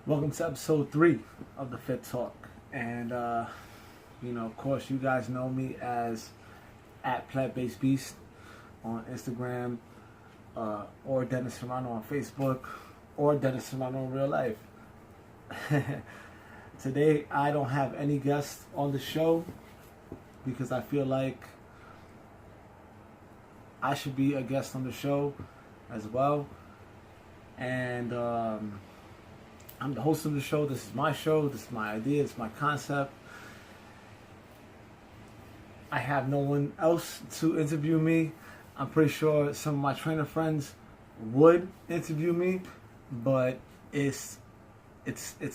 Welcome to episode 3 of the Fit Talk. And, of course, you guys know me as at Plant Based Beast on Instagram, or Dennis Serrano on Facebook, or Dennis Serrano in real life. Today, I don't have any guests on the show because I feel like I should be a guest on the show as well. And, I'm the host of the show. This is my show. This is my idea. It's my concept. I have no one else to interview me. I'm pretty sure some of my trainer friends would interview me, but it's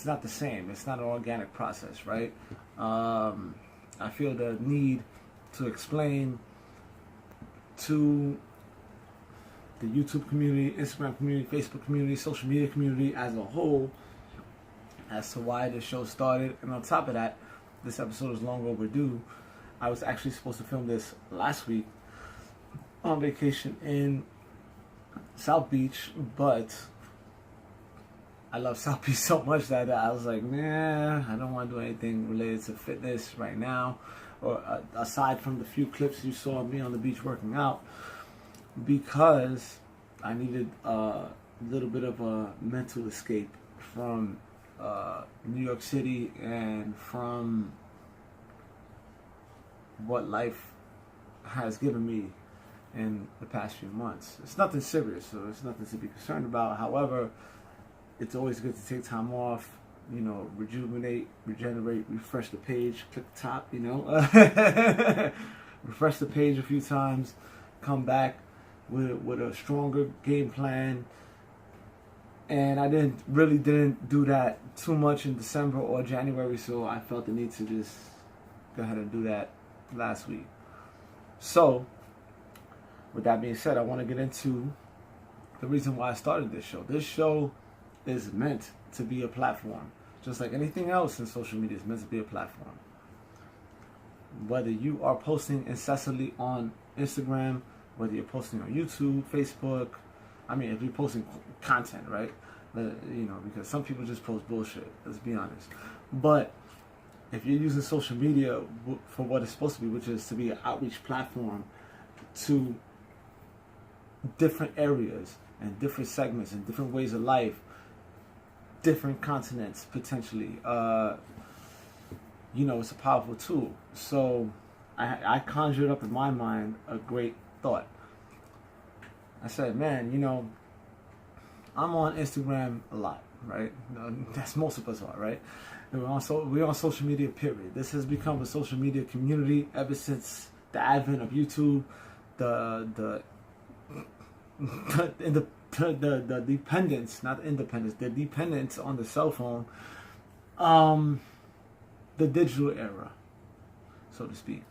not the same. It's not an organic process, right? I feel the need to explain to the YouTube community, Instagram community, Facebook community, social media community as a whole as to why this show started. And on top of that, this episode is long overdue. I was actually supposed to film this last week on vacation in South Beach, but I love South Beach so much that I was like, nah, I don't want to do anything related to fitness right now, or aside from the few clips you saw of me on the beach working out, because I needed a little bit of a mental escape from New York City and from what life has given me in the past few months. It's nothing serious, so it's nothing to be concerned about. However, it's always good to take time off, rejuvenate, regenerate, refresh the page, click the top, refresh the page a few times, come back with a stronger game plan. And I didn't do that too much in December or January, so I felt the need to just go ahead and do that last week. So, with that being said, I want to get into the reason why I started this show. This show is meant to be a platform. Just like anything else in social media is meant to be a platform. Whether you are posting incessantly on Instagram, whether you're posting on YouTube, Facebook, if you're posting content, right? Because some people just post bullshit, let's be honest. But if you're using social media for what it's supposed to be, which is to be an outreach platform to different areas and different segments and different ways of life, different continents potentially, it's a powerful tool. So I conjured up in my mind a great thought. I said, man, I'm on Instagram a lot, right? That's most of us are, right? And we're on social media, period. This has become a social media community ever since the advent of YouTube, the dependence, not independence, the dependence on the cell phone, the digital era, so to speak.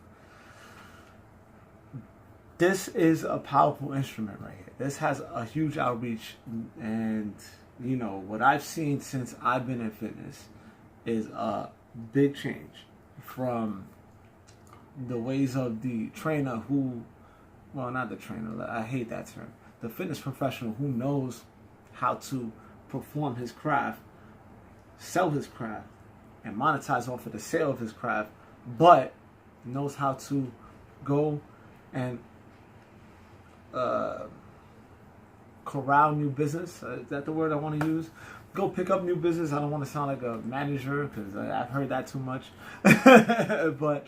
This is a powerful instrument right here. This has a huge outreach, and what I've seen since I've been in fitness is a big change from the ways of the trainer not the trainer, I hate that term, the fitness professional who knows how to perform his craft, sell his craft, and monetize off of the sale of his craft, but knows how to go and corral new business. Is that the word I want to use? Go pick up new business. I don't want to sound like a manager because I've heard that too much. But,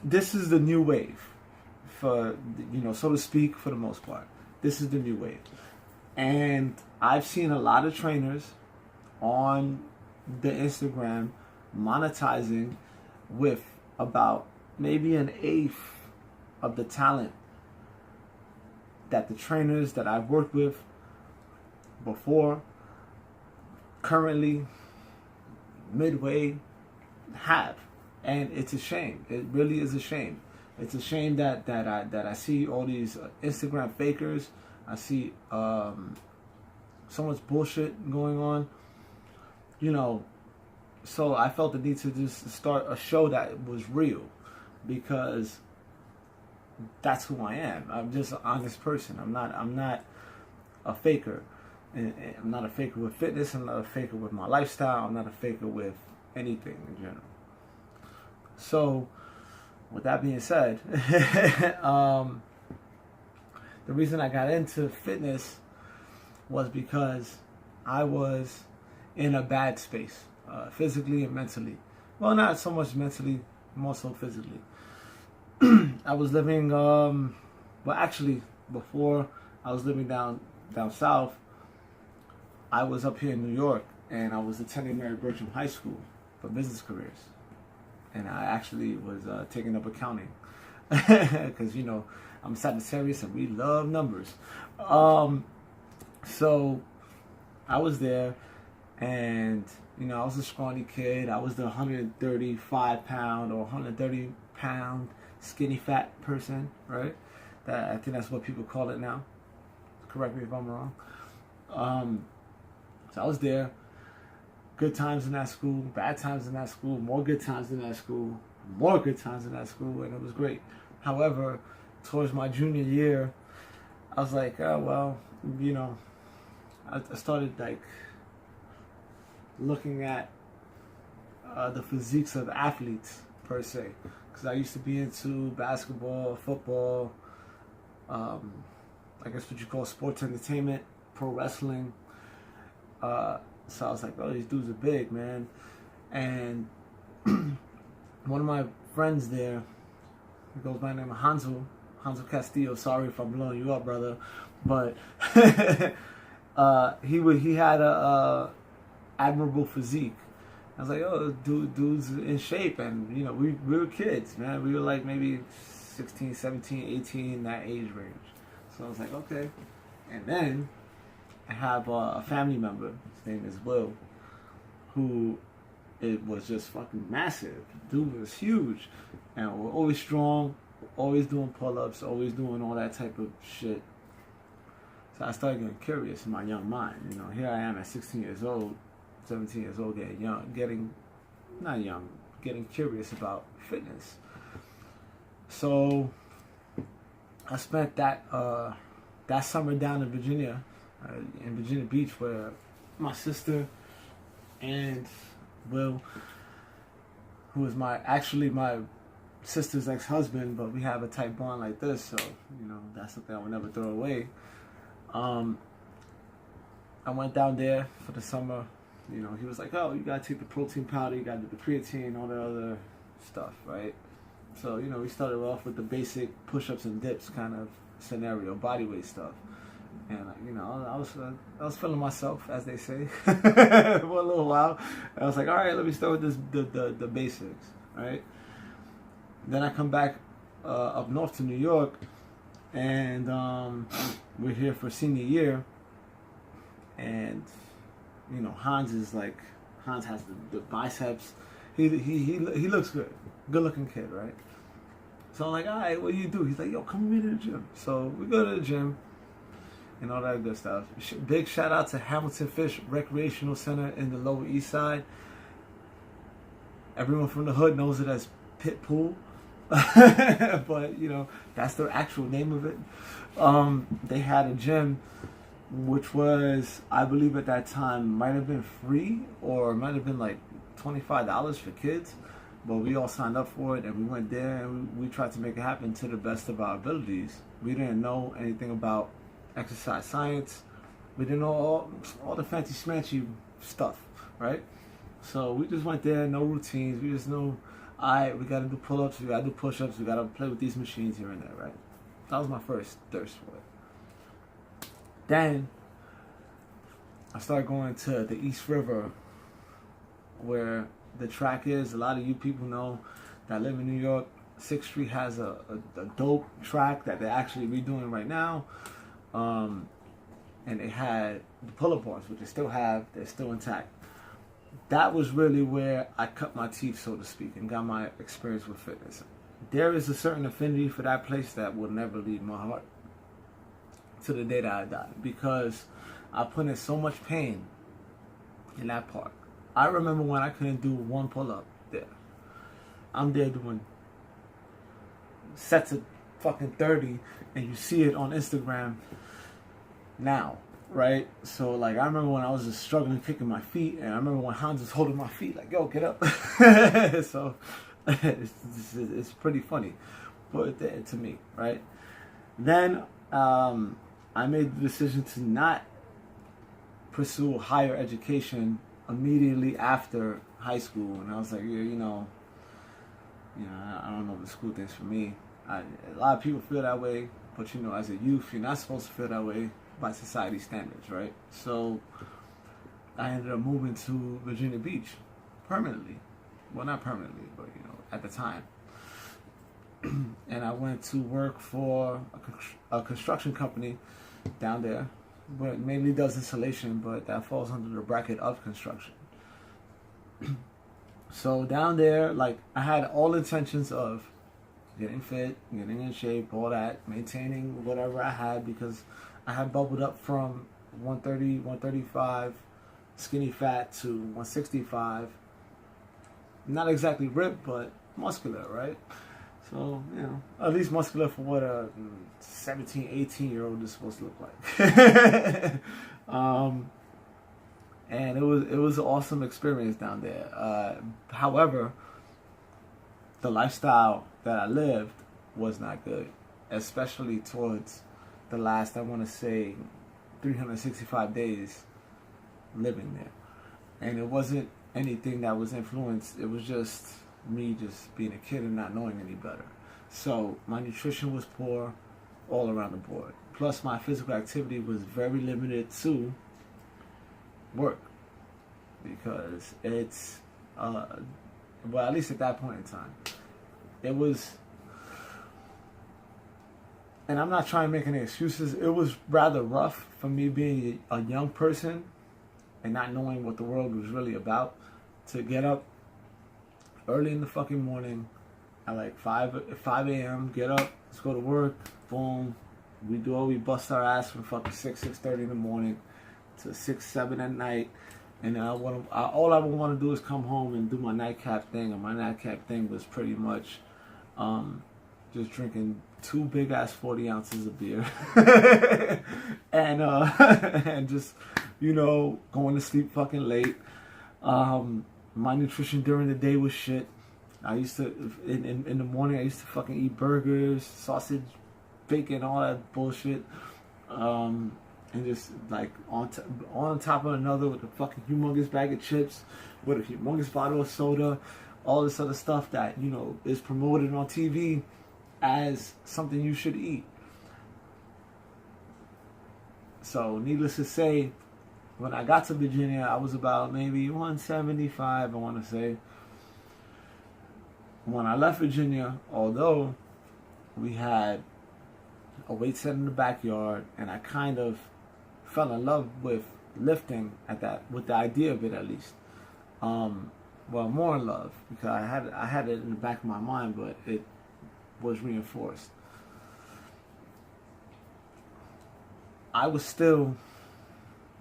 this is the new wave for, so to speak, for the most part. This is the new wave. And I've seen a lot of trainers on the Instagram monetizing with about maybe an eighth of the talent that the trainers that I've worked with before, currently, midway, have. And it's a shame. It really is a shame. It's a shame that I see all these Instagram fakers. I see so much bullshit going on. So I felt the need to just start a show that was real, because that's who I am. I'm just an honest person. I'm not a faker. And I'm not a faker with fitness. I'm not a faker with my lifestyle. I'm not a faker with anything in general. So, with that being said, the reason I got into fitness was because I was in a bad space, physically and mentally. Well, not so much mentally, more so physically. I was living, actually, before I was living down south, I was up here in New York, and I was attending Mary Bertram High School for business careers. And I actually was taking up accounting because, I'm Sagittarius and we love numbers. So I was there, and, I was a scrawny kid. I was the 135 pound or 130 pound skinny fat person, right? That I think that's what people call it now. Correct me if I'm wrong. So I was there. Good times in that school, bad times in that school, more good times in that school, more good times in that school, and it was great. However, towards my junior year, I was like, oh, well, I started like looking at the physiques of athletes per se, because I used to be into basketball, football, I guess what you call sports entertainment, pro wrestling. So I was like, oh, these dudes are big, man. And one of my friends there, he goes by the name of Hanzo Castillo. Sorry if I'm blowing you up, brother. But he had a admirable physique. I was like, oh, dude's in shape. And, we were kids, man. We were like maybe 16, 17, 18, that age range. So I was like, okay. And then I have a family member, his name is Will, who it was just fucking massive. Dude was huge. And we're always strong, always doing pull-ups, always doing all that type of shit. So I started getting curious in my young mind. Here I am at 16 years old, 17 years old, getting curious about fitness. So I spent that summer down in Virginia Beach, where my sister and Will, who is my sister's ex-husband, but we have a tight bond like this, so that's something I would never throw away. I went down there for the summer. He was like, oh, you gotta take the protein powder, you gotta do the creatine, all the other stuff, right? So we started off with the basic push-ups and dips kind of scenario, body weight stuff. And I was feeling myself, as they say, for a little while. I was like, all right, let me start with the basics, right? Then I come back up north to New York, and we're here for senior year. And Hans has the biceps. He looks good looking kid, right? So I'm like, all right, what do you do? He's like, yo, come with me to the gym. So we go to the gym and all that good stuff. Big shout out to Hamilton Fish Recreational Center in the Lower East Side. Everyone from the hood knows it as Pit Pool. But, that's the actual name of it. They had a gym which was, I believe at that time, might have been free or might have been like $25 for kids. But we all signed up for it, and we went there, and we tried to make it happen to the best of our abilities. We didn't know anything about exercise science. We didn't know all the fancy smancy stuff, right? So we just went there, no routines. We just knew, all right, we got to do pull-ups, we got to do push-ups, we got to play with these machines here and there, right? That was my first thirst for it. Then I started going to the East River, where the track is. A lot of you people know that live in New York. 6th Street has a dope track that they're actually redoing right now. And they had the pull-up bars, which they still have. They're still intact. That was really where I cut my teeth, so to speak, and got my experience with fitness. There is a certain affinity for that place that will never leave my heart to the day that I die, because I put in so much pain in that park. I remember when I couldn't do one pull-up there. I'm there doing sets of fucking 30, and you see it on Instagram now. right? So like I remember when I was just struggling kicking my feet, and I remember when Hans was holding my feet like, "Yo, get up." So it's pretty funny, but to me, right? Then I made the decision to not pursue higher education immediately after high school, and I was like, yeah, I don't know if the school thing's for me. A lot of people feel that way, but as a youth, you're not supposed to feel that way by society standards, right? So I ended up moving to Virginia Beach permanently. Well, not permanently, but at the time. And I went to work for a construction company down there, but mainly does installation, but that falls under the bracket of construction. So down there, like, I had all intentions of getting fit, getting in shape, all that, maintaining whatever I had, because I had bubbled up from 130, 135, skinny fat, to 165. Not exactly ripped, but muscular, right? So, at least muscular for what a 17, 18-year-old is supposed to look like. And it was an awesome experience down there. However, the lifestyle that I lived was not good, especially towards the last, I want to say, 365 days living there. And it wasn't anything that was influenced. It was just me just being a kid and not knowing any better. So my nutrition was poor all around the board. Plus my physical activity was very limited to work, because it's well, at least at that point in time, it was, and I'm not trying to make any excuses, it was rather rough for me being a young person and not knowing what the world was really about, to get up early in the fucking morning at like 5 a.m., get up, let's go to work, boom, we bust our ass from fucking 6:30 in the morning to 6, 7 at night, and all I would want to do is come home and do my nightcap thing, and my nightcap thing was pretty much just drinking 2 big ass 40 ounces of beer and and just going to sleep fucking late. My nutrition during the day was shit. I used to in the morning I used to fucking eat burgers, sausage, bacon, all that bullshit, and just like on top of another with a fucking humongous bag of chips, with a humongous bottle of soda, all this other stuff that is promoted on TV as something you should eat. So needless to say, when I got to Virginia, I was about maybe 175, I want to say. When I left Virginia, although we had a weight set in the backyard, and I kind of fell in love with lifting with the idea of it, at least. Well, more in love, because I had it in the back of my mind, but it was reinforced. I was still,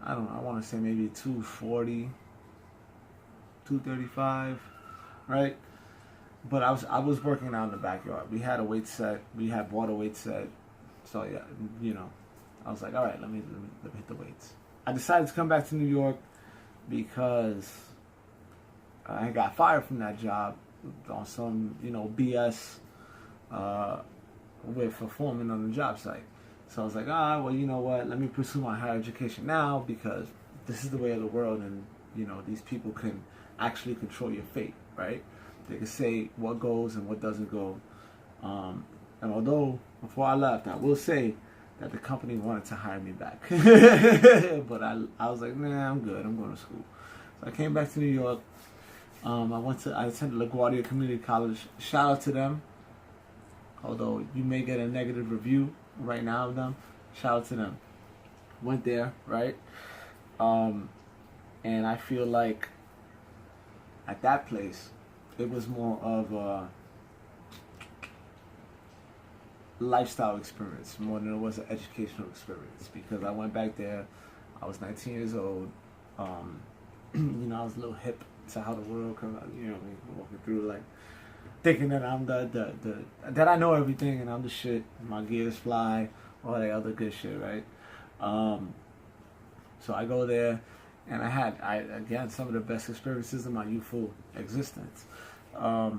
I don't know, I want to say maybe 240, 235, right? But I was working out in the backyard. We had a weight set. We had bought a weight set. So yeah, I was like, all right, let me hit the weights. I decided to come back to New York because I got fired from that job on some BS with performing on the job site. So I was like, well, you know what? Let me pursue my higher education now, because this is the way of the world, and these people can actually control your fate, right? They can say what goes and what doesn't go. And although before I left, I will say that the company wanted to hire me back, but I was like, nah, I'm good. I'm going to school. So I came back to New York. I attended LaGuardia Community College. Shout out to them. Although you may get a negative review right now of them, shout out to them. Went there, right? And I feel like at that place, it was more of a lifestyle experience more than it was an educational experience, because I went back there, I was 19 years old, I was a little hip to how the world comes out, walking through, like, thinking that I'm that I know everything and I'm the shit, my gears fly, all that other good shit, right? So I go there, and I had again some of the best experiences of my youthful existence. But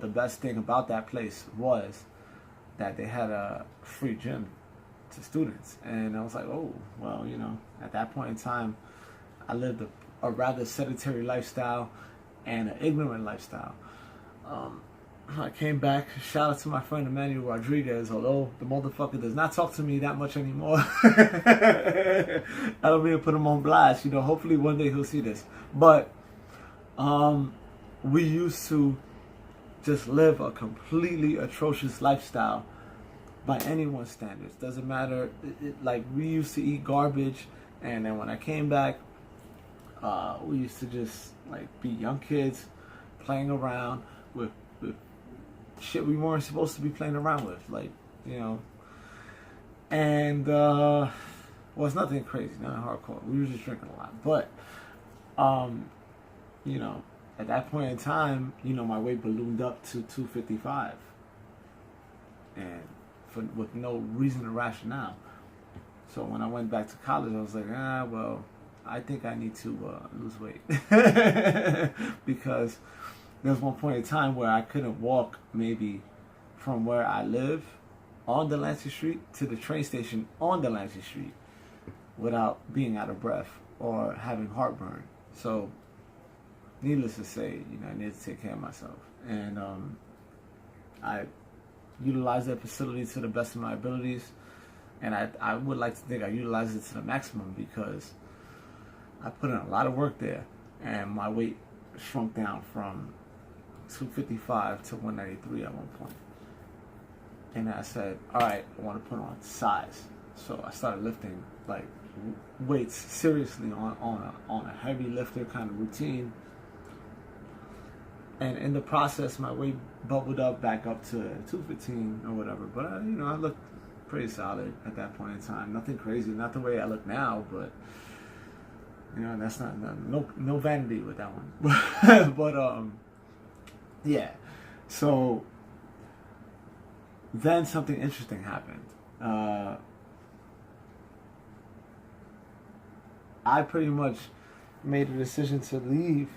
the best thing about that place was that they had a free gym to students, and I was like, oh well, at that point in time, I lived a rather sedentary lifestyle and an ignorant lifestyle. I came back. Shout out to my friend Emmanuel Rodriguez, although the motherfucker does not talk to me that much anymore. I don't mean to put him on blast. Hopefully one day he'll see this. But we used to just live a completely atrocious lifestyle by anyone's standards. Doesn't matter. Like, we used to eat garbage, and then when I came back, we used to just be young kids playing around with shit we weren't supposed to be playing around with, and well, it's nothing crazy, nothing hardcore. We were just drinking a lot, but at that point in time, my weight ballooned up to 255, and with no reason or rationale. So when I went back to college, I was like, well, I think I need to lose weight because there was one point in time where I couldn't walk maybe from where I live on Delancey Street to the train station on Delancey Street without being out of breath or having heartburn. So needless to say, I needed to take care of myself. And I utilized that facility to the best of my abilities. And I would like to think I utilized it to the maximum because I put in a lot of work there. And my weight shrunk down from 255 to 193 at one point. And I said, all right, I want to put on size. So I started lifting weights seriously on a heavy lifter kind of routine. And in the process, my weight bubbled up back up to 215 or whatever. But I looked pretty solid at that point in time. Nothing crazy, not the way I look now, but that's not no vanity with that one. But yeah. So then something interesting happened. I pretty much made a decision to leave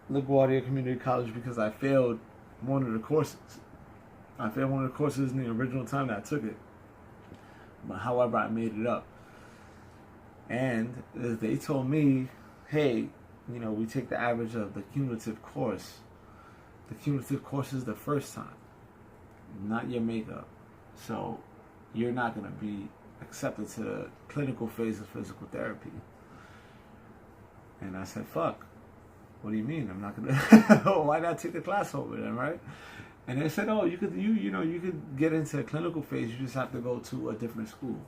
LaGuardia Community College because I failed one of the courses. I failed one of the courses in the original time that I took it. But however, I made it up. And they told me, hey, we take the average of the cumulative course. The cumulative course is the first time, not your makeup. So you're not going to be accepted to the clinical phase of physical therapy. And I said, fuck. What do you mean? I'm not going to... Why not take the class over then, right? And they said, oh, you could get into a clinical phase. You just have to go to a different school.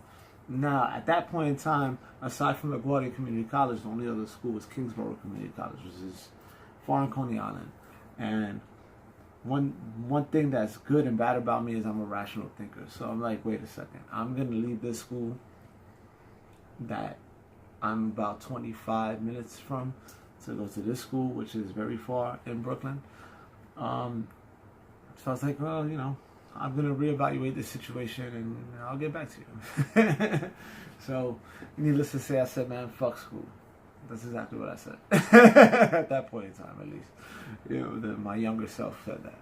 Now, at that point in time, aside from LaGuardia Community College, the only other school was Kingsborough Community College, which is far in Coney Island. And one thing that's good and bad about me is I'm a rational thinker. So I'm like, wait a second. I'm going to leave this school that I'm about 25 minutes from to go to this school, which is very far in Brooklyn. So I was like, well, I'm going to reevaluate this situation and I'll get back to you. So, needless to say, I said, man, fuck school. That's exactly what I said. At that point in time, at least. My younger self said that.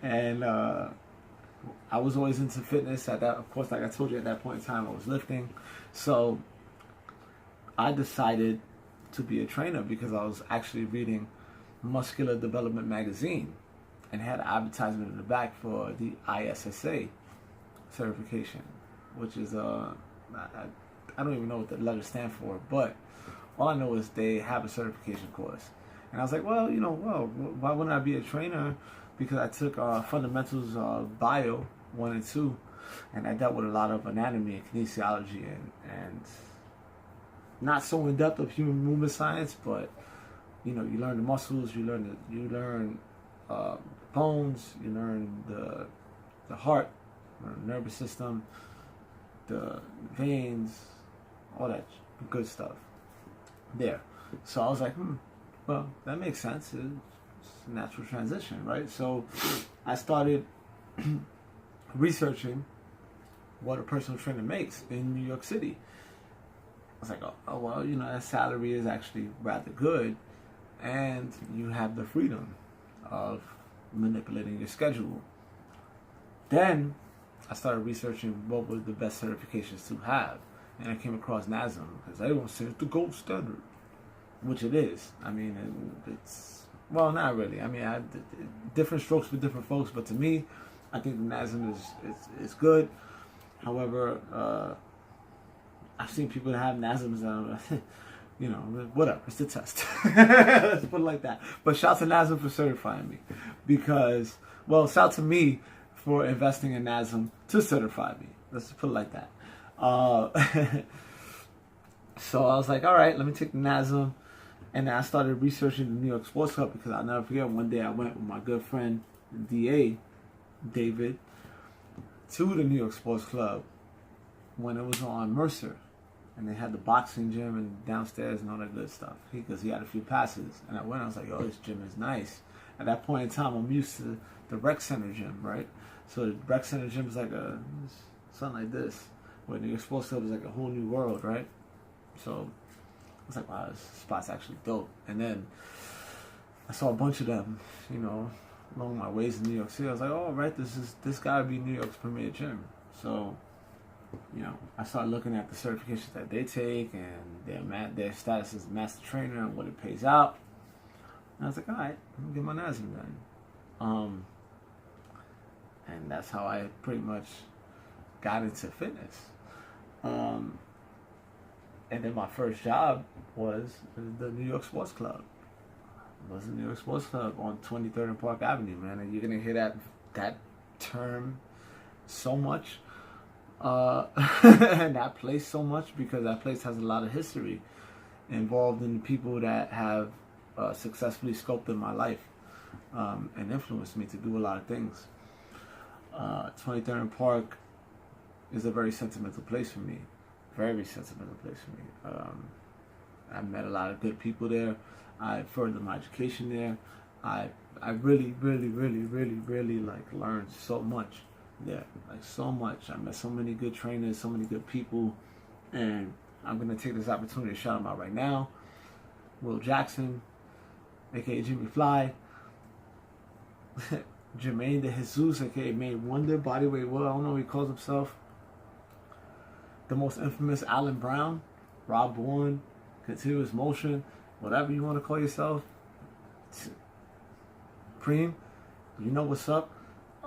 And I was always into fitness. Of course, like I told you, at that point in time, I was lifting. So, I decided to be a trainer because I was actually reading Muscular Development magazine and had an advertisement in the back for the ISSA certification, which is I don't even know what the letters stand for, but all I know is they have a certification course. And I was like, well, why wouldn't I be a trainer? Because I took fundamentals of bio 1 and 2, and I dealt with a lot of anatomy and kinesiology and not so in depth of human movement science, but you learn the muscles, you learn bones, you learn the heart, the nervous system, the veins, all that good stuff there. So I was like, well, that makes sense. It's a natural transition, right? So I started researching what a personal trainer makes in New York City. I was like, oh well, that salary is actually rather good, and you have the freedom of manipulating your schedule. Then I started researching what were the best certifications to have, and I came across NASM because everyone said it's the gold standard, which it is. I mean, it's, well, not really. I mean, different strokes for different folks, but to me, I think the NASM is good. However, I've seen people that have NASMs that whatever, it's the test. Let's put it like that. But shout to NASM for certifying me, because, well, shout to me for investing in NASM to certify me. Let's put it like that. So I was like, all right, let me take the NASM. And then I started researching the New York Sports Club, because I'll never forget, one day I went with my good friend, DA, David, to the New York Sports Club when it was on Mercer. And they had the boxing gym and downstairs and all that good stuff. Because he had a few passes. And I went, I was like, oh, this gym is nice. At that point in time, I'm used to the rec center gym, right? So the rec center gym is like something like this. Where New York Sports Club is like a whole new world, right? So I was like, wow, this spot's actually dope. And then I saw a bunch of them, along my ways in New York City. I was like, oh, right, this gotta be New York's premier gym. So, I started looking at the certifications that they take and their status as master trainer and what it pays out. And I was like, all right, let me get my NASM done. And that's how I pretty much got into fitness. And then my first job was the New York Sports Club. It was the New York Sports Club on 23rd and Park Avenue, man. And you're going to hear that term so much. And that place so much, because that place has a lot of history involved in the people that have successfully sculpted my life and influenced me to do a lot of things. 23rd and Park is a very sentimental place for me. Very sentimental place for me. I met a lot of good people there. I furthered my education there. I really learned so much there. Like, so much. I met so many good trainers, so many good people. And I'm going to take this opportunity to shout them out right now. Will Jackson, aka Jimmy Fly. Jermaine De Jesus, aka Made Wonder, Bodyweight Will, I don't know what he calls himself. The most infamous Alan Brown, Rob Bourne, Continuous Motion, whatever you want to call yourself. Supreme, you know what's up.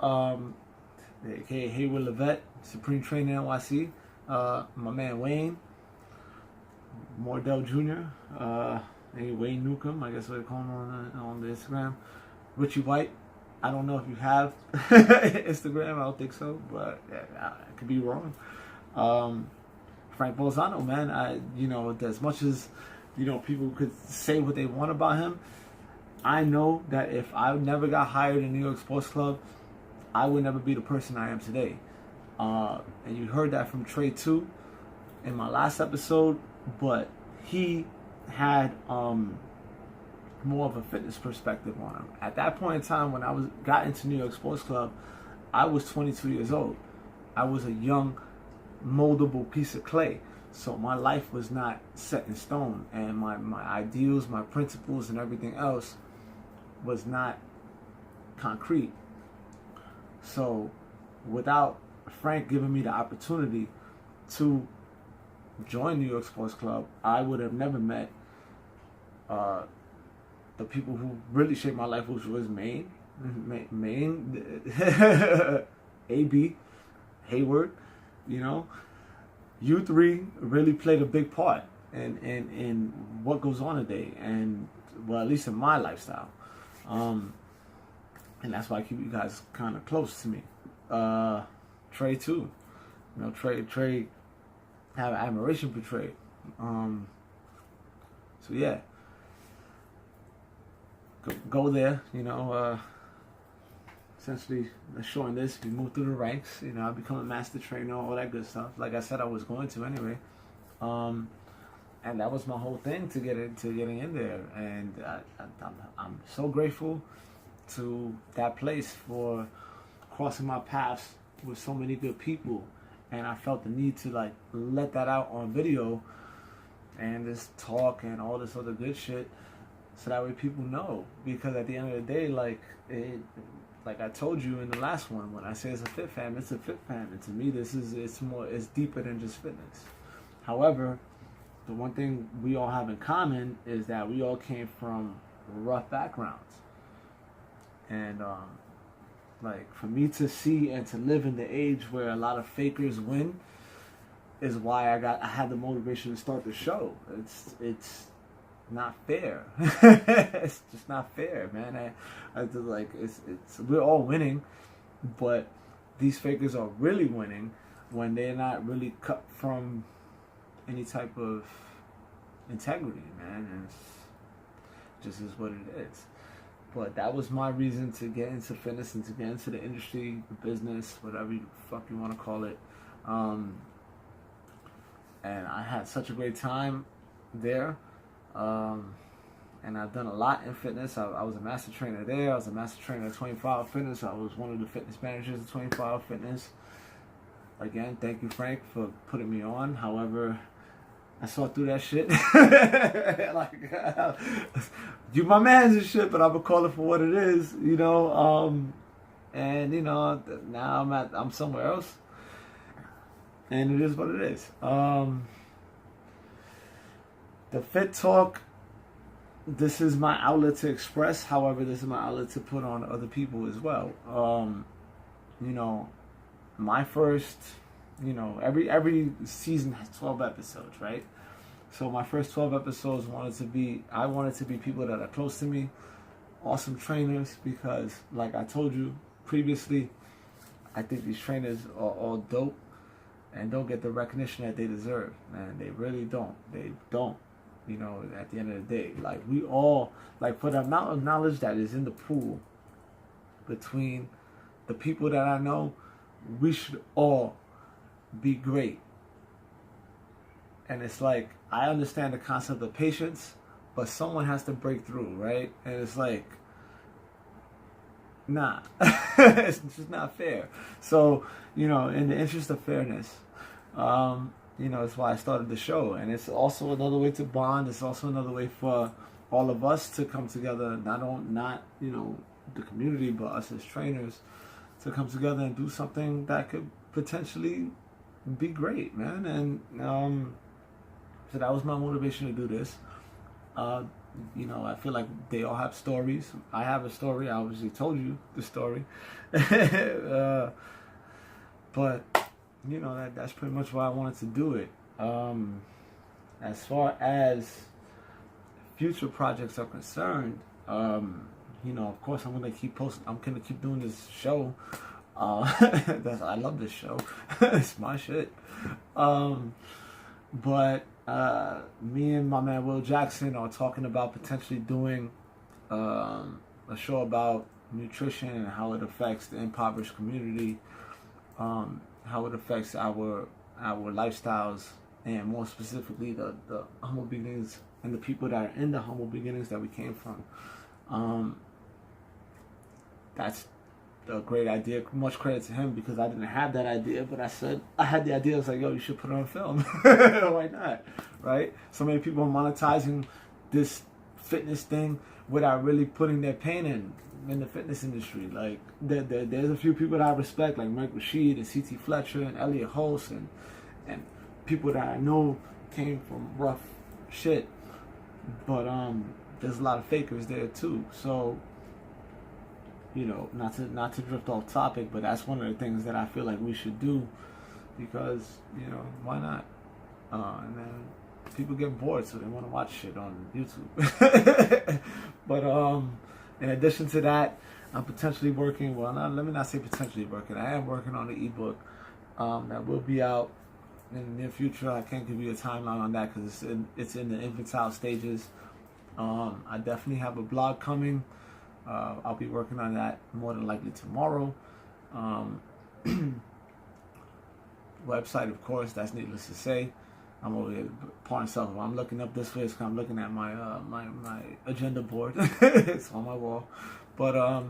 aka Hayward Levette, Supreme Trainer NYC. My man Wayne, Mordell Jr., Wayne Newcomb, I guess what they call him on the Instagram. Richie White, I don't know if you have Instagram, I don't think so, but I could be wrong. Frank Bolzano, man, as much as, people could say what they want about him, I know that if I never got hired in New York Sports Club, I would never be the person I am today. And you heard that from Trey too in my last episode, but he had more of a fitness perspective on him. At that point in time, when I got into New York Sports Club, I was 22 years old. I was a young, moldable piece of clay. So my life was not set in stone, and my ideals, my principles, and everything else was not concrete. So without Frank giving me the opportunity to join New York Sports Club, I would have never met the people who really shaped my life, which was Maine, AB, Hayward, you three really played a big part in what goes on today, and, well, at least in my lifestyle. And that's why I keep you guys kind of close to me. Trey too. Trey have admiration for Trey. So yeah. Go there, essentially showing this, we move through the ranks, I become a master trainer, all that good stuff. Like I said, I was going to anyway. And that was my whole thing to getting in there. And I'm so grateful to that place for crossing my paths with so many good people and I felt the need to like let that out on video and just talk and all this other good shit, so that way people know. Because at the end of the day, like I told you in the last one, when I say it's a fit fam, it's a fit fam, and to me, it's deeper than just fitness. However, the one thing we all have in common is that we all came from rough backgrounds, and like for me to see and to live in the age where a lot of fakers win is why I had the motivation to start the show. It's not fair. It's just not fair, man. I just like it's we're all winning, but these fakers are really winning when they're not really cut from any type of integrity, man. And it just is what it is. But that was my reason to get into fitness and to get into the industry, the business, whatever the fuck you want to call it. And I had such a great time there. And I've done a lot in fitness. I was a master trainer there. I was a master trainer at 24 Hour Fitness. I was one of the fitness managers at 24 Hour Fitness. Again, thank you, Frank, for putting me on. However, I saw through that shit. Like, you my man's and shit, but I'm gonna call it for what it is, you know. And you know, now I'm somewhere else, and it is what it is. The Fit Talk, this is my outlet to express. However, this is my outlet to put on other people as well. You know, my first, you know, every season has 12 episodes, right? So my first 12 episodes I wanted to be people that are close to me, awesome trainers, because like I told you previously, I think these trainers are all dope and don't get the recognition that they deserve, man. They really don't. They don't. You know, at the end of the day, like we all, like for the amount of knowledge that is in the pool between the people that I know, we should all be great. And it's like, I understand the concept of patience, but someone has to break through, right? And it's like, nah, it's just not fair. So, you know, in the interest of fairness, you know, that's why I started the show. And it's also another way to bond. It's also another way for all of us to come together, not you know, the community, but us as trainers, to come together and do something that could potentially be great, man. And so that was my motivation to do this. You know, I feel like they all have stories. I have a story. I obviously told you the story. But you know, that's pretty much why I wanted to do it. As far as future projects are concerned, you know, of course, I'm gonna keep posting. I'm gonna keep doing this show. I love this show. It's my shit. But me and my man Will Jackson are talking about potentially doing a show about nutrition and how it affects the impoverished community, how it affects our lifestyles, and more specifically the humble beginnings and the people that are in the humble beginnings that we came from. That's a great idea. Much credit to him, because I didn't have that idea, but I had the idea. I was like, yo, you should put it on film. Why not? Right? So many people are monetizing this fitness thing without really putting their pain in the fitness industry. Like there's a few people that I respect, like Mike Rashid and C.T. Fletcher and Elliot Holst and people that I know came from rough shit. But there's a lot of fakers there too. So, you know, not to drift off topic, but that's one of the things that I feel like we should do, because, you know, why not? And then people get bored, so they want to watch shit on YouTube. But in addition to that, I'm potentially working. Well, let me not say potentially working. I am working on the ebook that will be out in the near future. I can't give you a timeline on that because it's in the infantile stages. I definitely have a blog coming. I'll be working on that more than likely tomorrow. Website, of course, that's needless to say. I'm over here pouring stuff. If I'm looking up this way, it's because I'm looking at my my agenda board. It's on my wall. But I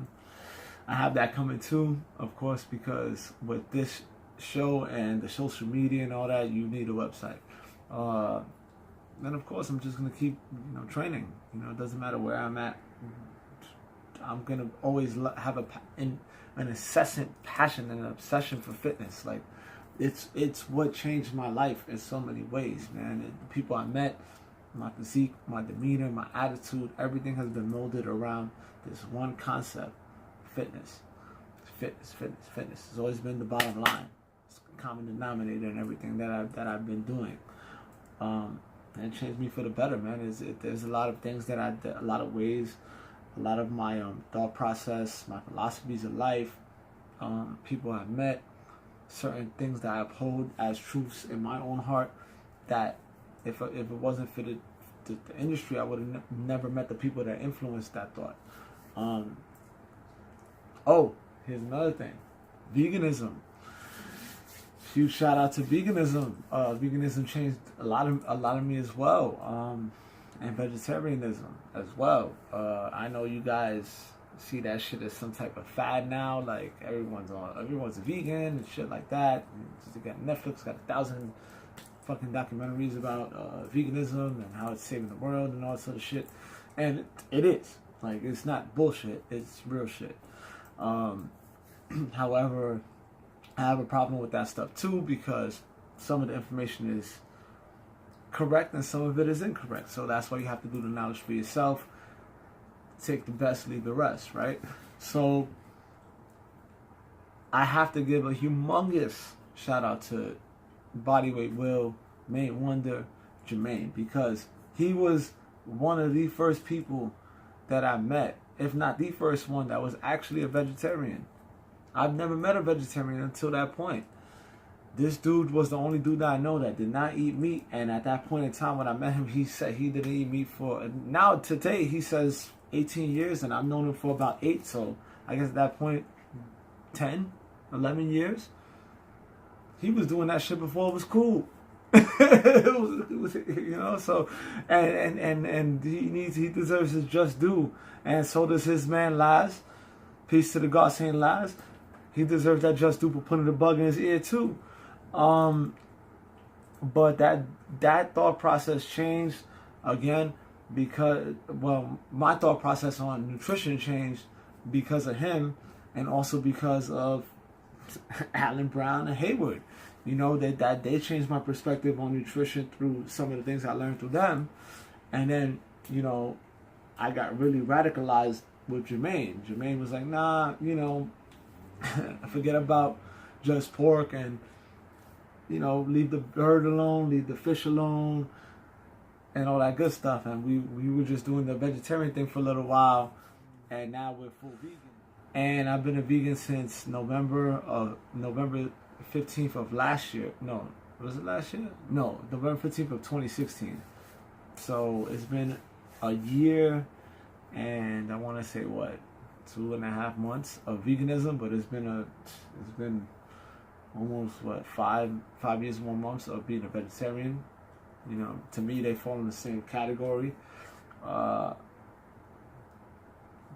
have that coming too, of course, because with this show and the social media and all that, you need a website. Then of course I'm just gonna keep training. It doesn't matter where I'm at. I'm gonna always have an incessant passion and an obsession for fitness. Like it's what changed my life in so many ways, man. The people I met, my physique, my demeanor, my attitude, everything has been molded around this one concept: fitness. Fitness. It's always been the bottom line. It's the common denominator in everything that I've been doing. And it changed me for the better, man. There's a lot of things that a lot of ways, a lot of my thought process, my philosophies of life, people I've met, certain things that I uphold as truths in my own heart, that if it wasn't for the industry, I would have never met the people that influenced that thought. Here's another thing. Veganism. Huge shout out to veganism. Veganism changed a lot of me as well. And vegetarianism as well. I know you guys see that shit as some type of fad now. Like everyone's vegan and shit like that. You got Netflix got 1,000 fucking documentaries about veganism and how it's saving the world and all sort of shit. And it is. Like, it's not bullshit. It's real shit. However, I have a problem with that stuff too, because some of the information is correct and some of it is incorrect. So that's why you have to do the knowledge for yourself. Take the best, leave the rest, right? So I have to give a humongous shout out to Bodyweight Will, Made Wonder, Jermaine, because he was one of the first people that I met, if not the first one, that was actually a vegetarian. I've never met a vegetarian until that point. This dude was the only dude that I know that did not eat meat, and at that point in time when I met him, he said he didn't eat meat for, now today he says 18 years, and I've known him for about 8, so I guess at that point 10, 11 years. He was doing that shit before it was cool. it was, so and he deserves his just due, and so does his man Laz. Peace to the God saying Laz. He deserves that just due for putting the bug in his ear too. But that thought process changed again because, well, my thought process on nutrition changed because of him, and also because of Alan Brown and Hayward. That they changed my perspective on nutrition through some of the things I learned through them. And then, I got really radicalized with Jermaine. Jermaine was like, nah, forget about just pork and, leave the bird alone, leave the fish alone, and all that good stuff. And we were just doing the vegetarian thing for a little while, and now we're full vegan. And I've been a vegan since November 15th of last year. No, was it last year? No, November 15th of 2016. So it's been a year and I want to say 2.5 months of veganism, but it's been almost 5 years and 1 month of being a vegetarian. To me they fall in the same category.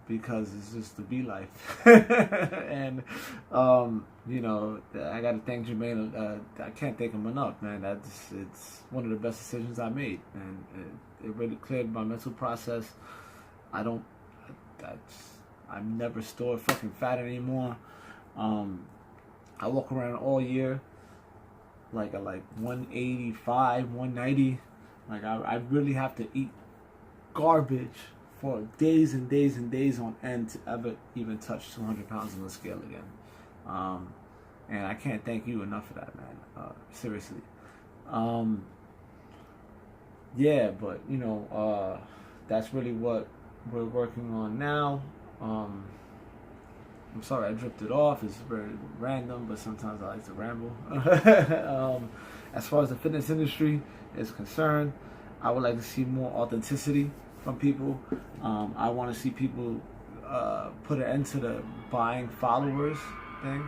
Because it's just the bee life. And I gotta thank Jermaine. I can't thank him enough, man. It's one of the best decisions I made, and it really cleared my mental process. I never store fucking fat anymore. I walk around all year like 185, 190. Like I really have to eat garbage for days and days and days on end to ever even touch 200 pounds on the scale again. And I can't thank you enough for that, man. Seriously. Yeah, but, that's really what we're working on now. I'm sorry I drifted off. It's very random, but sometimes I like to ramble. As far as the fitness industry is concerned, I would like to see more authenticity from people. I want to see people put an end to the buying followers thing.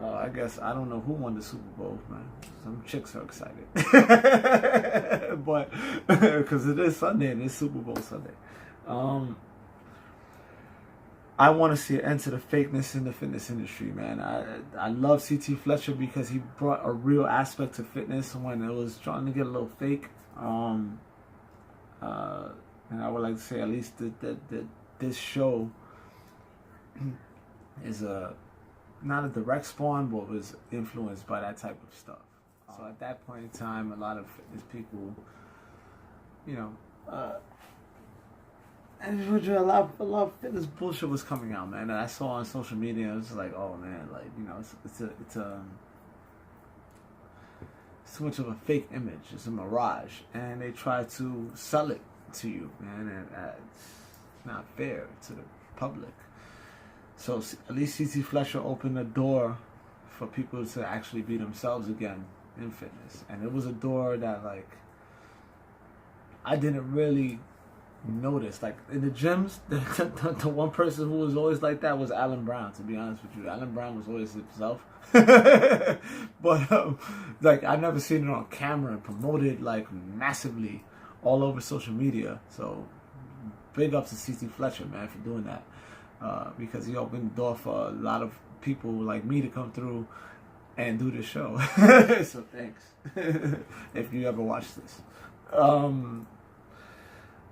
I guess I don't know who won the Super Bowl, man. Some chicks are excited, but because it is Sunday and it's Super Bowl Sunday. I want to see an end to the fakeness in the fitness industry, man. I love CT Fletcher because he brought a real aspect to fitness when it was trying to get a little fake. And I would like to say at least that this show is not a direct spawn, but was influenced by that type of stuff. So at that point in time, a lot of fitness people, you know, and a lot of fitness bullshit was coming out, man. And I saw on social media, it was like, oh man, like, you know, it's too much of a fake image. It's a mirage, and they try to sell it to you, man, and it's not fair to the public. So at least CT Fletcher opened the door for people to actually be themselves again in fitness, and it was a door that, like, I didn't really notice. Like in the gyms, the one person who was always like that was Alan Brown. To be honest with you, Alan Brown was always himself. But like I've never seen it on camera and promoted like massively all over social media. So big up to CT Fletcher, man, for doing that, because he opened the door for a lot of people like me to come through and do the show. So thanks if you ever watch this.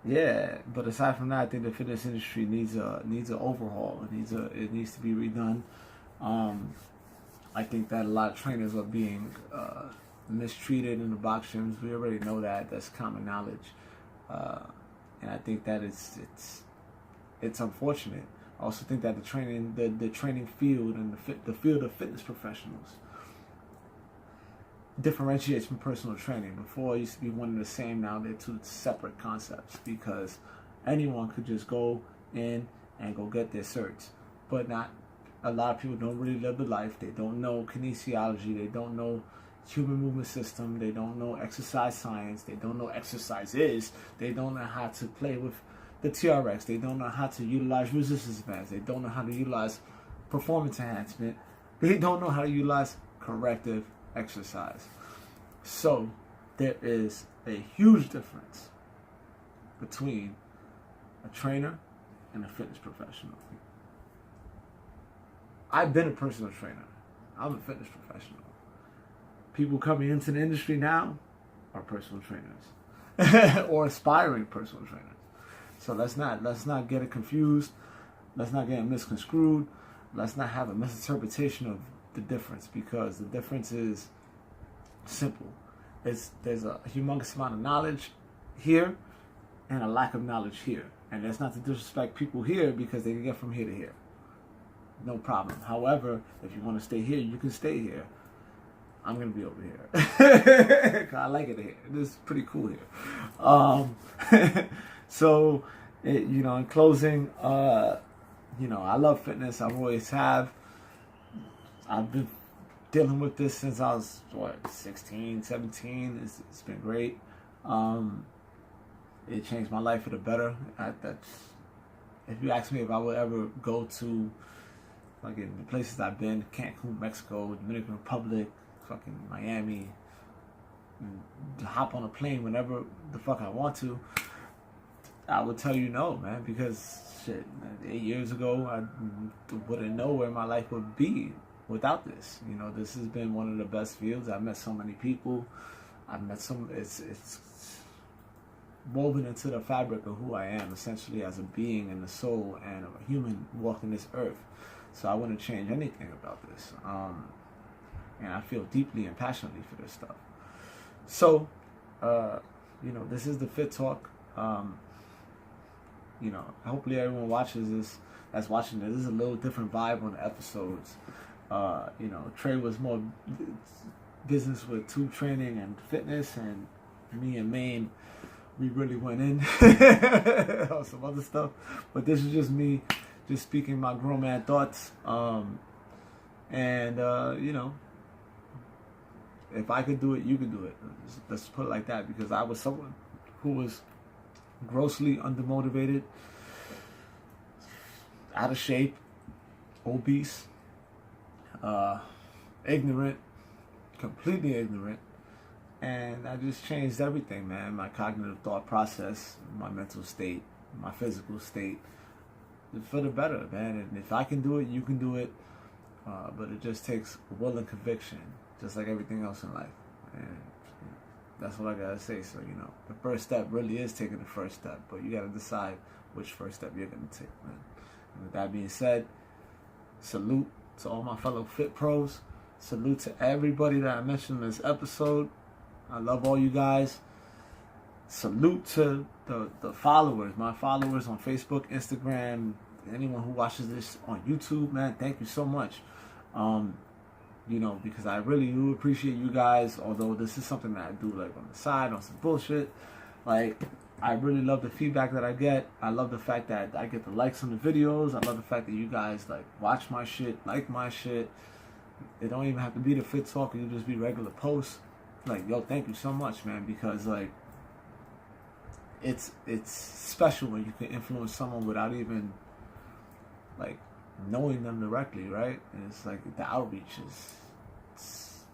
Yeah, but aside from that, I think the fitness industry needs an overhaul. It needs to be redone. I think that a lot of trainers are being mistreated in the box gyms. We already know that. That's common knowledge, and I think that it's unfortunate. I also think that the training field and the field of fitness professionals differentiates from personal training. Before, it used to be one and the same. Now they're two separate concepts because anyone could just go in and go get their certs. But not a lot of people don't really live the life. They don't know kinesiology. They don't know human movement system. They don't know exercise science. They don't know exercises. They don't know how to play with the TRX. They don't know how to utilize resistance bands. They don't know how to utilize performance enhancement. They don't know how to utilize corrective exercise. So there is a huge difference between a trainer and a fitness professional. I've been a personal trainer. I'm a fitness professional. People coming into the industry now are personal trainers or aspiring personal trainers. So let's not get it confused. Let's not get it misconstrued. Let's not have a misinterpretation of the difference, because the difference is simple. There's a humongous amount of knowledge here and a lack of knowledge here. And that's not to disrespect people here, because they can get from here to here. No problem. However, if you want to stay here, you can stay here. I'm going to be over here. I like it here. This is pretty cool here. So, in closing, I love fitness. I always have. I've been dealing with this since I was, 16, 17. It's been great. It changed my life for the better. If you ask me if I would ever go to, like, in the places I've been, Cancun, Mexico, Dominican Republic, fucking Miami, to hop on a plane whenever the fuck I want to, I would tell you no, man, because shit, 8 years ago, I wouldn't know where my life would be without this. This has been one of the best fields. I've met so many people. It's woven into the fabric of who I am, essentially, as a being and a soul and a human walking this earth. So I wouldn't change anything about this. And I feel deeply and passionately for this stuff. So, this is the Fit Talk. Hopefully everyone that's watching this. This is a little different vibe on the episodes. Trey was more business with tube training and fitness, and me and Maine, we really went in on some other stuff. But this is just me, just speaking my grown man thoughts. If I could do it, you could do it. Let's put it like that, because I was someone who was grossly undermotivated, out of shape, obese, ignorant, completely ignorant, and I just changed everything, man. My cognitive thought process, my mental state, my physical state, for the better, man. And if I can do it, you can do it. But it just takes will and conviction, just like everything else in life. And that's what I gotta say. So, the first step really is taking the first step, but you gotta decide which first step you're gonna take, man. And with that being said, salute to all my fellow Fit Pros. Salute to everybody that I mentioned in this episode. I love all you guys. Salute to the followers, my followers on Facebook, Instagram, anyone who watches this on YouTube, man. Thank you so much. Because I really do appreciate you guys, although this is something that I do like on the side, on some bullshit. Like, I really love the feedback that I get. I love the fact that I get the likes on the videos. I love the fact that you guys like watch my shit, like my shit. It don't even have to be the Fit Talk. It can just be regular posts. Like, yo, thank you so much, man, because like it's special when you can influence someone without even like knowing them directly, right? And it's like the outreach is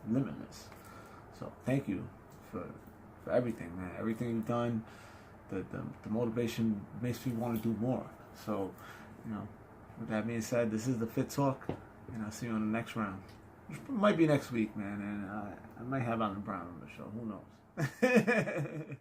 limitless. So thank you for everything, man. Everything you've done. The motivation makes me want to do more. So, with that being said, this is the Fit Talk, and I'll see you on the next round. Which might be next week, man, and I might have Alan Brown on the show. Who knows?